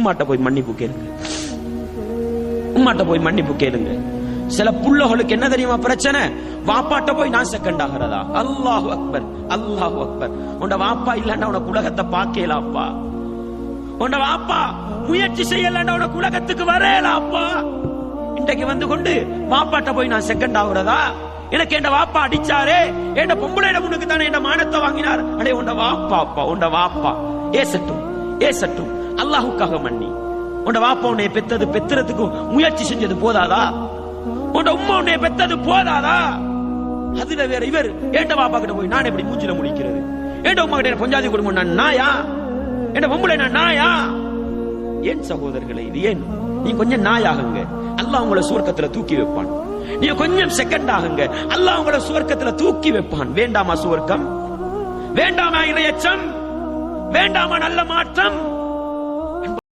உம்மாட்ட போய் மன்னிப்பு கேளுங்க, உம்மாட்ட போய் மன்னிப்பு கேளுங்க. சில புள்ளகளுக்கு என்ன தெரியுமா பிரச்சனை? வாப்பாட்ட போய் நான் செகண்ட் ஆகிறதா? அல்லாஹு அக்பர், அல்லாஹு அக்பர். உண்ட வாப்பா இல்லன்னா உனக்கு உலகத்தை பார்க்கலாப்பா. உண்ட வாப்பா முயற்சி செய்யலன்னா உனக்கு உலகத்துக்கு வரலாப்பா. இன்றைக்கு வந்து கொண்டு வாப்பாட்ட போய் நான் செகண்ட் ஆகுறதா? எனக்கு என் வாப்பா அடிச்சாரே, என் பொம்பளை முன்னுக்கு தானே என் மானத்தை வாங்கினார். அடே உண்ட வாப்பா, அப்பா உண்ட வாப்பா ஏசட்டும், ஏசட்டும். அல்லாஹுக்காக மன்னி. உண்ட வாப்பா உன்னை பெத்தது, பெத்துறதுக்கு முயற்சி செஞ்சது போதாதா? உண்ட உம்மா உன்னை பெத்தது போதாதா? அதுல வேற இவர் ஏண்ட வாப்பா கிட்ட போய் நான் எப்படி மூஞ்சில முடிக்கிறது? ஏண்ட உமா கிட்ட பொஞ்சாதி குடும்பம் நான் நாயா? என் பொம்பளை நான் நாயா? ஏன் சகோதரர்களை இது ஏன்? நீ கொஞ்சம் நாயாகுங்க, அல்லாஹ் உங்களை சுவர்க்கத்துல தூக்கி வைப்பான். நீ கொஞ்சம் செகண்ட் ஆகுங்க, அல்லாஹ் உங்களை சுவர்க்கத்துல தூக்கி வைப்பான். வேண்டாமா சுவர்க்கம்? வேண்டாமா இறையச்சம்? வேண்டாமா நல்ல மாற்றம்?